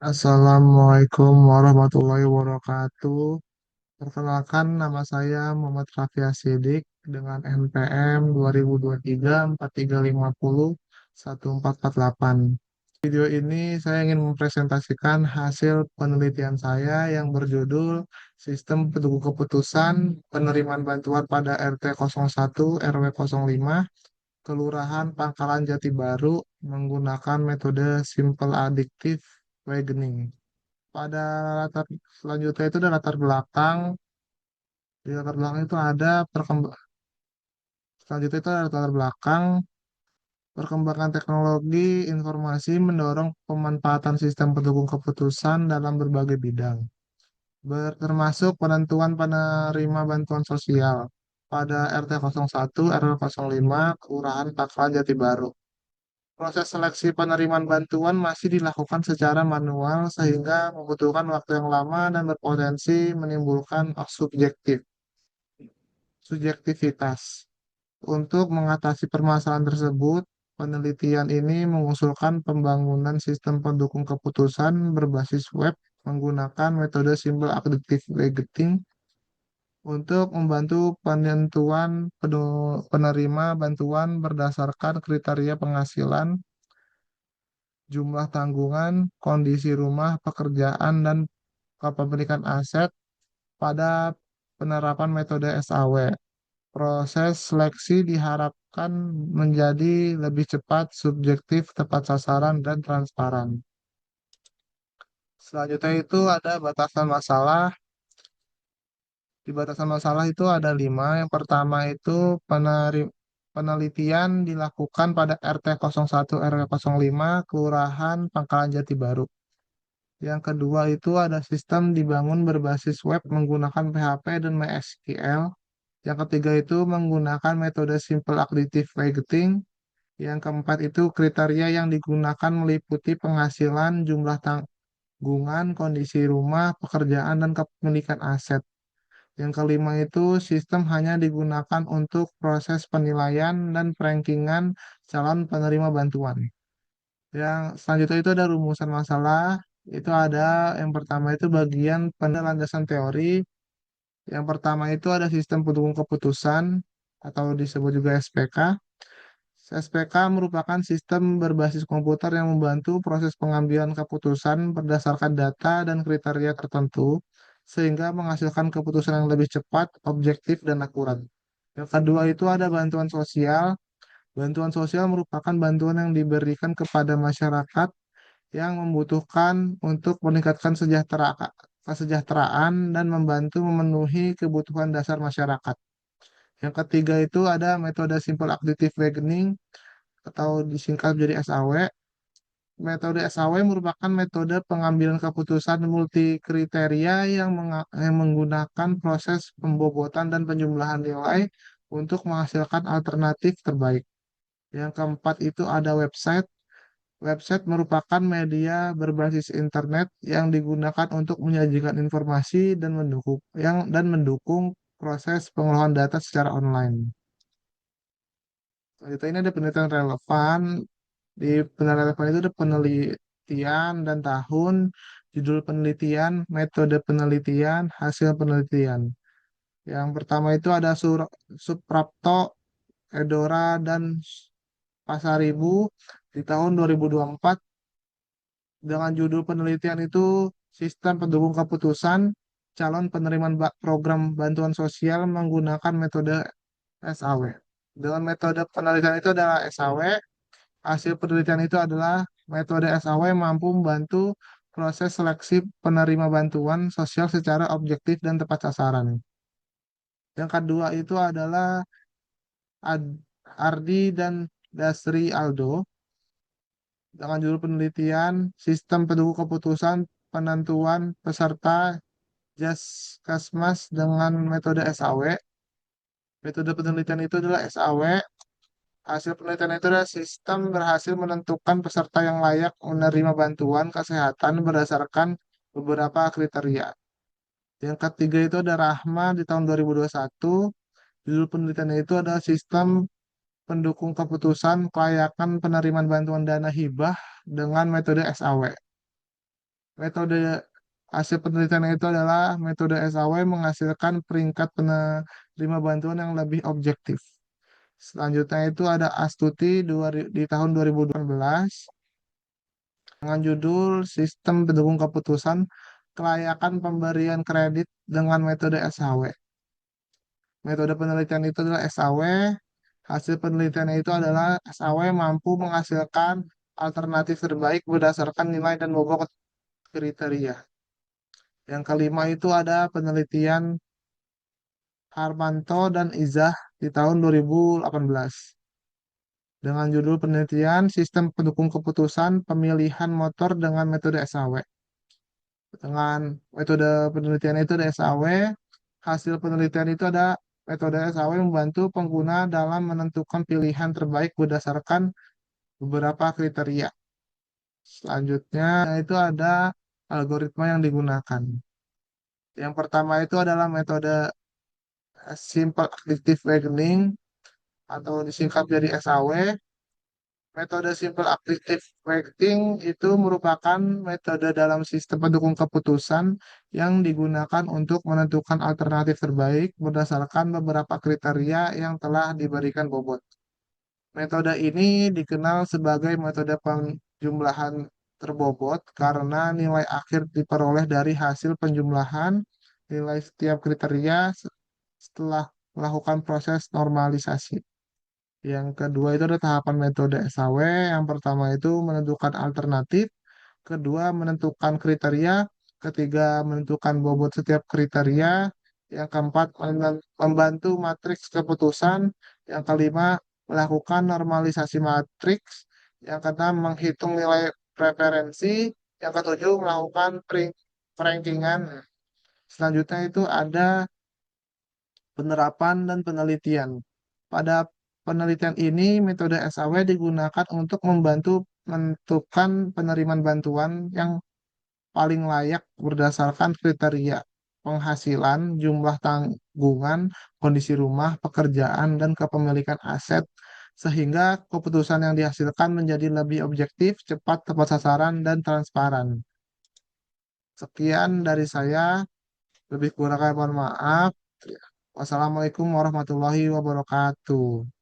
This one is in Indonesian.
Assalamualaikum warahmatullahi wabarakatuh. Perkenalkan nama saya Muhammad Raffi Asidik dengan NPM 2023 435014448. Video ini saya ingin mempresentasikan hasil penelitian saya yang berjudul Sistem Pendukung Keputusan Penerimaan Bantuan pada RT 01 RW 05 Kelurahan Pangkalan Jati Baru menggunakan metode Simple Additive Wagening. Pada latar selanjutnya itu ada latar belakang. Di latar belakang itu ada selanjutnya itu ada latar belakang perkembangan teknologi informasi mendorong pemanfaatan sistem pendukung keputusan dalam berbagai bidang, termasuk penentuan penerima bantuan sosial pada RT 01 RW 05 Kelurahan Pangkalan Jati Baru. Proses seleksi penerimaan bantuan masih dilakukan secara manual sehingga membutuhkan waktu yang lama dan berpotensi menimbulkan subjektivitas. Untuk mengatasi permasalahan tersebut, penelitian ini mengusulkan pembangunan sistem pendukung keputusan berbasis web menggunakan metode Simple Additive Budgeting untuk membantu penentuan penerima bantuan berdasarkan kriteria penghasilan, jumlah tanggungan, kondisi rumah, pekerjaan, dan kepemilikan aset pada penerapan metode SAW. Proses seleksi diharapkan menjadi lebih cepat, subjektif, tepat sasaran, dan transparan. Selanjutnya itu ada batasan masalah. Di batasan masalah itu ada 5. Yang pertama itu penelitian dilakukan pada RT 01 RW 05 Kelurahan Pangkalan Jati Baru. Yang kedua itu ada sistem dibangun berbasis web menggunakan PHP dan MySQL. Yang ketiga itu menggunakan metode Simple Additive Budgeting. Yang keempat itu kriteria yang digunakan meliputi penghasilan, jumlah tanggungan, kondisi rumah, pekerjaan, dan kepemilikan aset. Yang kelima itu sistem hanya digunakan untuk proses penilaian dan rankingan calon penerima bantuan. Yang selanjutnya itu ada rumusan masalah. Itu ada yang pertama itu bagian pada landasan teori. Yang pertama itu ada sistem pendukung keputusan atau disebut juga SPK. SPK merupakan sistem berbasis komputer yang membantu proses pengambilan keputusan berdasarkan data dan kriteria tertentu, sehingga menghasilkan keputusan yang lebih cepat, objektif, dan akurat. Yang kedua itu ada bantuan sosial. Bantuan sosial merupakan bantuan yang diberikan kepada masyarakat yang membutuhkan untuk meningkatkan kesejahteraan dan membantu memenuhi kebutuhan dasar masyarakat. Yang ketiga itu ada metode Simple Additive Reasoning atau disingkat menjadi SAW. Metode SAW merupakan metode pengambilan keputusan multi kriteria yang menggunakan proses pembobotan dan penjumlahan nilai untuk menghasilkan alternatif terbaik. Yang keempat itu ada website. Website merupakan media berbasis internet yang digunakan untuk menyajikan informasi dan mendukung proses pengolahan data secara online. Selanjutnya ini ada penelitian relevan. Di penelitian relevan itu ada penelitian dan tahun, judul penelitian, metode penelitian, hasil penelitian. Yang pertama itu ada Suprapto, Edora, dan Pasaribu di tahun 2024 dengan judul penelitian itu Sistem Pendukung Keputusan Calon Penerimaan Program Bantuan Sosial menggunakan metode SAW. Dengan metode penelitian itu adalah SAW, hasil penelitian itu adalah metode SAW mampu membantu proses seleksi penerima bantuan sosial secara objektif dan tepat sasaran. Yang kedua itu adalah Ardi dan Dasri Aldo dengan judul penelitian Sistem Pendukung Keputusan Penentuan Peserta Jaskesmas dengan metode SAW. Metode penelitian itu adalah SAW. Hasil penelitian itu adalah sistem berhasil menentukan peserta yang layak menerima bantuan kesehatan berdasarkan beberapa kriteria. Yang ketiga itu ada Rahma di tahun 2021. Judul penelitiannya itu adalah sistem pendukung keputusan kelayakan penerimaan bantuan dana hibah dengan metode SAW. Metode hasil penelitian itu adalah metode SAW menghasilkan peringkat penerima bantuan yang lebih objektif. Selanjutnya itu ada Astuti di tahun 2018 dengan judul Sistem Pendukung Keputusan Kelayakan Pemberian Kredit dengan Metode SHW. Metode penelitian itu adalah SHW. Hasil penelitiannya itu adalah SHW mampu menghasilkan alternatif terbaik berdasarkan nilai dan bobot kriteria. Yang kelima itu ada penelitian Harmanto dan Izah di tahun 2018 dengan judul penelitian Sistem Pendukung Keputusan Pemilihan Motor dengan Metode SHW. Dengan metode penelitian itu ada SAW, hasil penelitian itu ada metode SAW membantu pengguna dalam menentukan pilihan terbaik berdasarkan beberapa kriteria. Selanjutnya itu ada algoritma yang digunakan. Yang pertama itu adalah metode Simple Active Reasoning atau disingkat jadi SAW. Metode Simple Active Weighting itu merupakan metode dalam sistem pendukung keputusan yang digunakan untuk menentukan alternatif terbaik berdasarkan beberapa kriteria yang telah diberikan bobot. Metode ini dikenal sebagai metode penjumlahan terbobot karena nilai akhir diperoleh dari hasil penjumlahan nilai setiap kriteria setelah melakukan proses normalisasi. Yang kedua itu ada tahapan metode SAW. Yang pertama itu menentukan alternatif, kedua menentukan kriteria, ketiga menentukan bobot setiap kriteria, yang keempat membantu matriks keputusan, yang kelima melakukan normalisasi matriks, yang keenam menghitung nilai preferensi, yang ketujuh melakukan rankingan. Selanjutnya itu ada penerapan dan penelitian. Pada penelitian ini, metode SAW digunakan untuk membantu menentukan penerimaan bantuan yang paling layak berdasarkan kriteria penghasilan, jumlah tanggungan, kondisi rumah, pekerjaan, dan kepemilikan aset, sehingga keputusan yang dihasilkan menjadi lebih objektif, cepat, tepat sasaran, dan transparan. Sekian dari saya, lebih kurangnya mohon maaf. Wassalamualaikum warahmatullahi wabarakatuh.